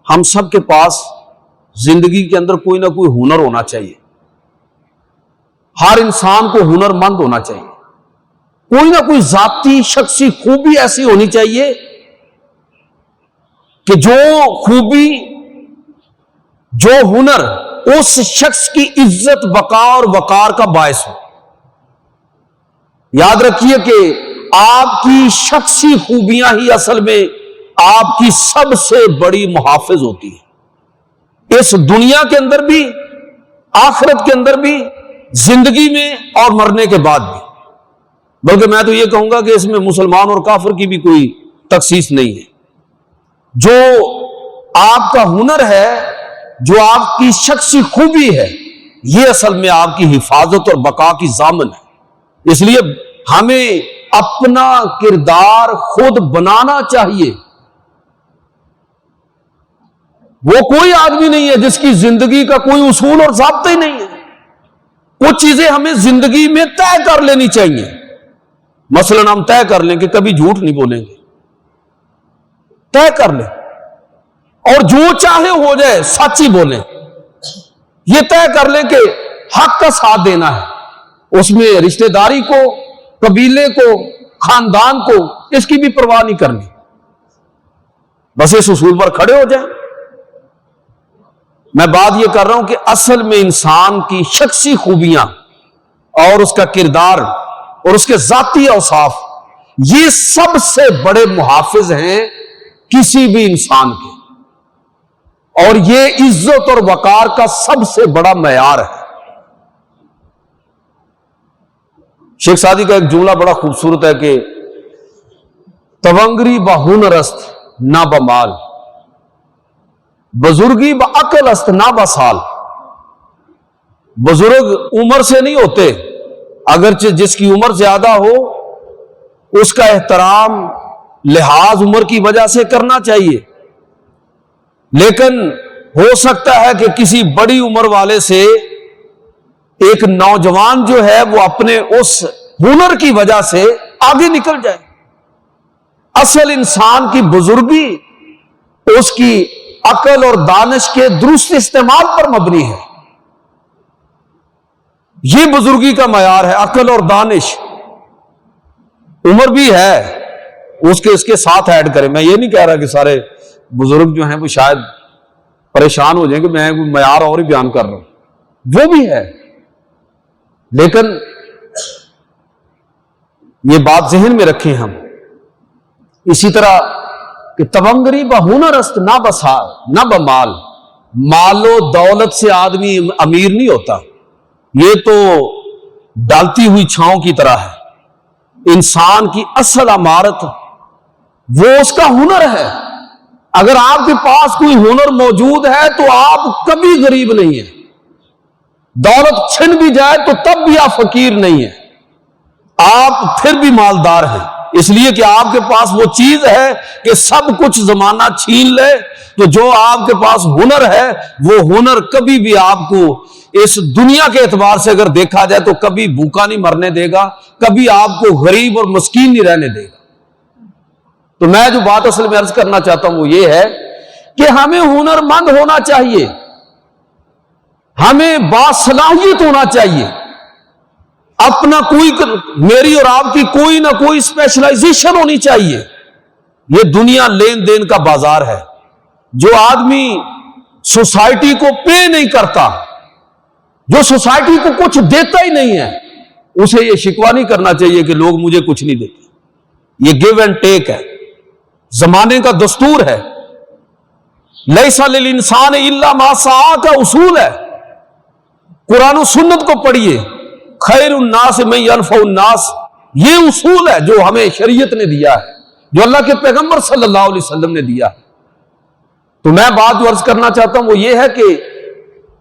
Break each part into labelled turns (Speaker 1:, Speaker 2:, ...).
Speaker 1: ہم سب کے پاس زندگی کے اندر کوئی نہ کوئی ہنر ہونا چاہیے. ہر انسان کو ہنر مند ہونا چاہیے. کوئی نہ کوئی ذاتی شخصی خوبی ایسی ہونی چاہیے کہ جو خوبی، جو ہنر اس شخص کی عزت، بقا اور وقار کا باعث ہو. یاد رکھیے کہ آپ کی شخصی خوبیاں ہی اصل میں آپ کی سب سے بڑی محافظ ہوتی ہے، اس دنیا کے اندر بھی، آخرت کے اندر بھی، زندگی میں اور مرنے کے بعد بھی. بلکہ میں تو یہ کہوں گا کہ اس میں مسلمان اور کافر کی بھی کوئی تخصیص نہیں ہے. جو آپ کا ہنر ہے، جو آپ کی شخصی خوبی ہے، یہ اصل میں آپ کی حفاظت اور بقا کی ضامن ہے. اس لیے ہمیں اپنا کردار خود بنانا چاہیے. وہ کوئی آدمی نہیں ہے جس کی زندگی کا کوئی اصول اور ضابطہ ہی نہیں ہے. کچھ چیزیں ہمیں زندگی میں طے کر لینی چاہیے. مثلا ہم طے کر لیں کہ کبھی جھوٹ نہیں بولیں گے، طے کر لیں، اور جو چاہے ہو جائے سچ ہی بولیں. یہ طے کر لیں کہ حق کا ساتھ دینا ہے، اس میں رشتہ داری کو، قبیلے کو، خاندان کو، اس کی بھی پرواہ نہیں کرنی. بس اس اصول پر کھڑے ہو جائیں. میں بات یہ کر رہا ہوں کہ اصل میں انسان کی شخصی خوبیاں اور اس کا کردار اور اس کے ذاتی اوصاف، یہ سب سے بڑے محافظ ہیں کسی بھی انسان کے، اور یہ عزت اور وقار کا سب سے بڑا معیار ہے. شیخ سعدی کا ایک جملہ بڑا خوبصورت ہے کہ تونگری بہنر است نہ بمال، بزرگی بعقل است نہ بسال. بزرگ عمر سے نہیں ہوتے، اگرچہ جس کی عمر زیادہ ہو اس کا احترام لحاظ عمر کی وجہ سے کرنا چاہیے، لیکن ہو سکتا ہے کہ کسی بڑی عمر والے سے ایک نوجوان جو ہے وہ اپنے اس ہنر کی وجہ سے آگے نکل جائے. اصل انسان کی بزرگی اس کی عقل اور دانش کے درست استعمال پر مبنی ہے. یہ بزرگی کا معیار ہے، عقل اور دانش. عمر بھی ہے اس کے ساتھ ایڈ کریں. میں یہ نہیں کہہ رہا کہ سارے بزرگ جو ہیں وہ شاید پریشان ہو جائیں کہ میں معیار اور ہی بیان کر رہا ہوں، وہ بھی ہے، لیکن یہ بات ذہن میں رکھیں ہم. اسی طرح کہ تونگری بہنر است نہ بسال نہ بمال. مال و دولت سے آدمی امیر نہیں ہوتا، یہ تو ڈالتی ہوئی چھاؤں کی طرح ہے. انسان کی اصل عمارت وہ اس کا ہنر ہے. اگر آپ کے پاس کوئی ہنر موجود ہے تو آپ کبھی غریب نہیں ہیں. دولت چھن بھی جائے تو تب بھی آپ فقیر نہیں ہیں، آپ پھر بھی مالدار ہیں. اس لیے کہ آپ کے پاس وہ چیز ہے کہ سب کچھ زمانہ چھین لے، تو جو آپ کے پاس ہنر ہے وہ ہنر کبھی بھی آپ کو اس دنیا کے اعتبار سے اگر دیکھا جائے تو کبھی بھوکا نہیں مرنے دے گا، کبھی آپ کو غریب اور مسکین نہیں رہنے دے گا. تو میں جو بات اصل میں عرض کرنا چاہتا ہوں وہ یہ ہے کہ ہمیں ہنر مند ہونا چاہیے، ہمیں باصلاحیت ہونا چاہیے. اپنا کوئی، میری اور آپ کی کوئی نہ کوئی اسپیشلائزیشن ہونی چاہیے. یہ دنیا لین دین کا بازار ہے. جو آدمی سوسائٹی کو پے نہیں کرتا، جو سوسائٹی کو کچھ دیتا ہی نہیں ہے، اسے یہ شکوہ نہیں کرنا چاہیے کہ لوگ مجھے کچھ نہیں دیتے. یہ گیو اینڈ ٹیک ہے، زمانے کا دستور ہے. لیس للانسان الا ما سعی کا اصول ہے. قرآن و سنت کو پڑھیے، خیر الناس من ینفع الناس، یہ اصول ہے جو ہمیں شریعت نے دیا ہے، جو اللہ کے پیغمبر صلی اللہ علیہ وسلم نے دیا ہے. تو میں بات جو عرض کرنا چاہتا ہوں وہ یہ ہے کہ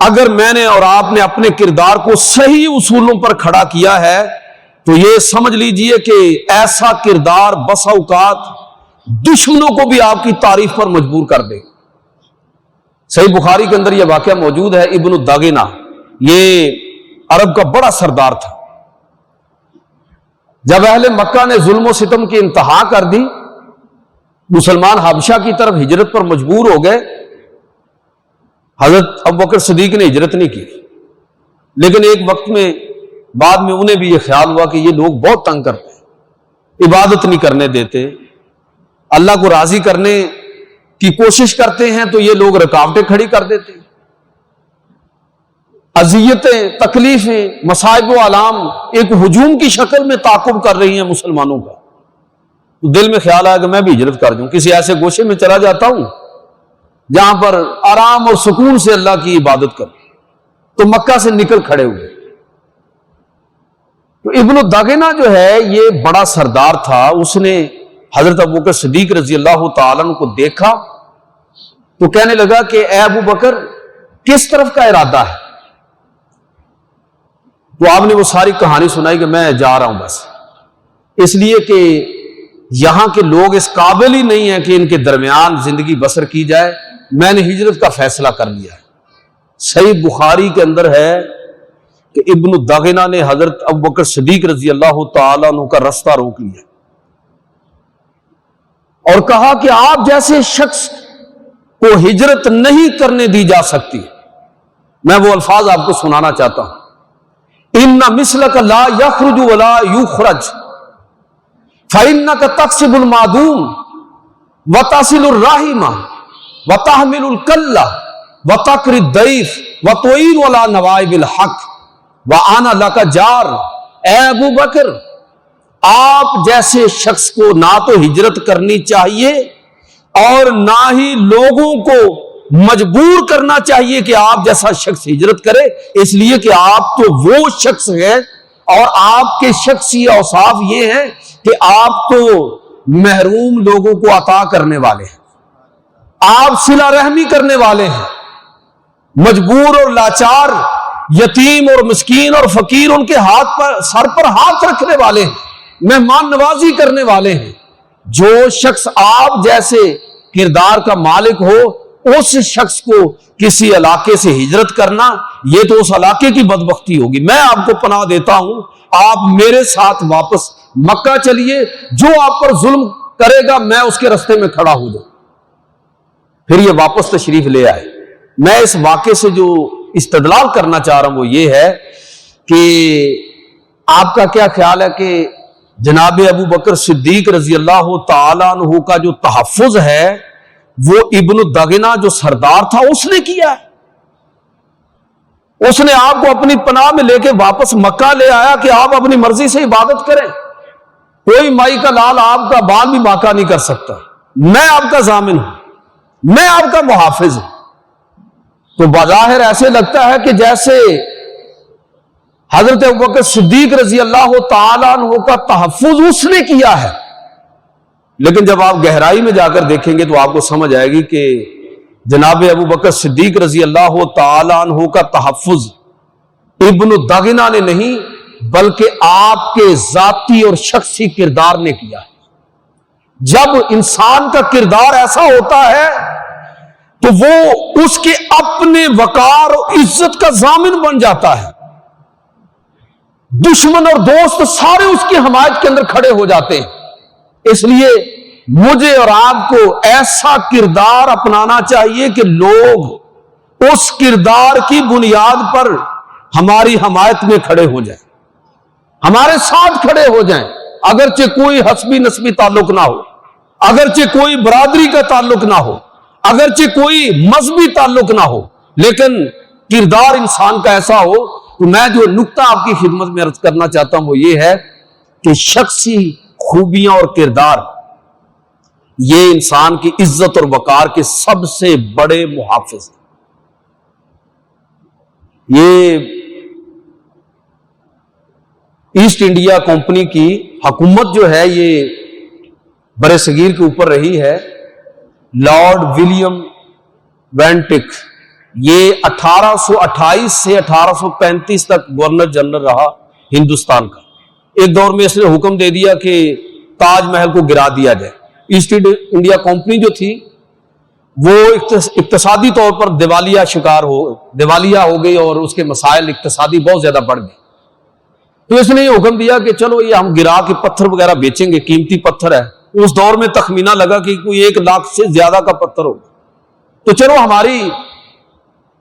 Speaker 1: اگر میں نے اور آپ نے اپنے کردار کو صحیح اصولوں پر کھڑا کیا ہے تو یہ سمجھ لیجئے کہ ایسا کردار بسا اوقات دشمنوں کو بھی آپ کی تعریف پر مجبور کر دے. صحیح بخاری کے اندر یہ واقعہ موجود ہے. ابن الداغنہ یہ عرب کا بڑا سردار تھا. جب اہل مکہ نے ظلم و ستم کی انتہا کر دی، مسلمان حبشہ کی طرف ہجرت پر مجبور ہو گئے، حضرت ابوبکر صدیق نے ہجرت نہیں کی، لیکن ایک وقت میں بعد میں انہیں بھی یہ خیال ہوا کہ یہ لوگ بہت تنگ کرتے ہیں، عبادت نہیں کرنے دیتے، اللہ کو راضی کرنے کی کوشش کرتے ہیں تو یہ لوگ رکاوٹیں کھڑی کر دیتے ہیں، اذیتیں، تکلیفیں، مصائب و آلام ایک ہجوم کی شکل میں تعاقب کر رہی ہیں مسلمانوں کا۔ تو دل میں خیال آیا کہ میں بھی ہجرت کر دوں، کسی ایسے گوشے میں چلا جاتا ہوں جہاں پر آرام اور سکون سے اللہ کی عبادت کروں۔ تو مکہ سے نکل کھڑے ہوئے۔ تو ابن الدغنہ جو ہے یہ بڑا سردار تھا، اس نے حضرت ابوبکر صدیق رضی اللہ تعالیٰ عنہ کو دیکھا تو کہنے لگا کہ اے ابو بکر کس طرف کا ارادہ ہے؟ تو آپ نے وہ ساری کہانی سنائی کہ میں جا رہا ہوں بس اس لیے کہ یہاں کے لوگ اس قابل ہی نہیں ہیں کہ ان کے درمیان زندگی بسر کی جائے، میں نے ہجرت کا فیصلہ کر لیا ہے۔ صحیح بخاری کے اندر ہے کہ ابن الدغنہ نے حضرت ابوبکر صدیق رضی اللہ تعالیٰ عنہ کا رستہ روک لیا اور کہا کہ آپ جیسے شخص کو ہجرت نہیں کرنے دی جا سکتی۔ میں وہ الفاظ آپ کو سنانا چاہتا ہوں۔ ان مثلک لا یخرج ولا یخرج فانک تکسب المعدوم وتصل الرحم وتحمل الکلہ وتقری الضیف وتعین علی نوائب الحق وانا لک جار۔ اے ابو بکر آپ جیسے شخص کو نہ تو ہجرت کرنی چاہیے اور نہ ہی لوگوں کو مجبور کرنا چاہیے کہ آپ جیسا شخص ہجرت کرے، اس لیے کہ آپ تو وہ شخص ہیں اور آپ کے شخصی اوصاف یہ ہیں کہ آپ تو محروم لوگوں کو عطا کرنے والے ہیں، آپ صلہ رحمی کرنے والے ہیں، مجبور اور لاچار، یتیم اور مسکین اور فقیر ان کے ہاتھ پر سر پر ہاتھ رکھنے والے ہیں، مہمان نوازی کرنے والے ہیں۔ جو شخص آپ جیسے کردار کا مالک ہو اس شخص کو کسی علاقے سے ہجرت کرنا یہ تو اس علاقے کی بدبختی ہوگی۔ میں آپ کو پناہ دیتا ہوں، آپ میرے ساتھ واپس مکہ چلیے، جو آپ پر ظلم کرے گا میں اس کے راستے میں کھڑا ہو جاؤں۔ پھر یہ واپس تشریف لے آئے۔ میں اس واقعے سے جو استدلال کرنا چاہ رہا ہوں وہ یہ ہے کہ آپ کا کیا خیال ہے کہ جناب ابو بکر صدیق رضی اللہ تعالیٰ عنہ کا جو تحفظ ہے وہ ابن الدغنہ جو سردار تھا اس نے کیا ہے؟ اس نے آپ کو اپنی پناہ میں لے کے واپس مکہ لے آیا کہ آپ اپنی مرضی سے عبادت کریں، کوئی مائی کا لال آپ کا بال بھی باقا نہیں کر سکتا، میں آپ کا ضامن ہوں، میں آپ کا محافظ ہوں۔ تو بظاہر ایسے لگتا ہے کہ جیسے حضرت ابوبکر صدیق رضی اللہ تعالیٰ عنہ کا تحفظ اس نے کیا ہے، لیکن جب آپ گہرائی میں جا کر دیکھیں گے تو آپ کو سمجھ آئے گی کہ جناب ابوبکر صدیق رضی اللہ تعالیٰ عنہ کا تحفظ ابن الدغنہ نے نہیں بلکہ آپ کے ذاتی اور شخصی کردار نے کیا ہے۔ جب انسان کا کردار ایسا ہوتا ہے تو وہ اس کے اپنے وقار اور عزت کا ضامن بن جاتا ہے، دشمن اور دوست سارے اس کی حمایت کے اندر کھڑے ہو جاتے ہیں۔ اس لیے مجھے اور آپ کو ایسا کردار اپنانا چاہیے کہ لوگ اس کردار کی بنیاد پر ہماری حمایت میں کھڑے ہو جائیں، ہمارے ساتھ کھڑے ہو جائیں، اگرچہ کوئی حسبی نسبی تعلق نہ ہو، اگرچہ کوئی برادری کا تعلق نہ ہو، اگرچہ کوئی مذہبی تعلق نہ ہو، لیکن کردار انسان کا ایسا ہو۔ تو میں جو نقطہ آپ کی خدمت میں عرض کرنا چاہتا ہوں وہ یہ ہے کہ شخصی خوبیاں اور کردار یہ انسان کی عزت اور وقار کے سب سے بڑے محافظ ہیں۔ یہ ایسٹ انڈیا کمپنی کی حکومت جو ہے یہ برِ صغیر کے اوپر رہی ہے۔ لارڈ ولیم وینٹک یہ 1828 سے 1835 تک گورنر جنرل رہا ہندوستان کا۔ ایک دور میں اس نے حکم دے دیا کہ تاج محل کو گرا دیا جائے۔ ایسٹ انڈیا کمپنی جو تھی وہ اقتصادی طور پر دیوالیہ ہو گئی اور اس کے مسائل اقتصادی بہت زیادہ بڑھ گئے۔ تو اس نے یہ حکم دیا کہ چلو یہ ہم گرا کے پتھر وغیرہ بیچیں گے، قیمتی پتھر ہے۔ اس دور میں تخمینہ لگا کہ کوئی 1 لاکھ سے زیادہ کا پتھر ہوگا، تو چلو ہماری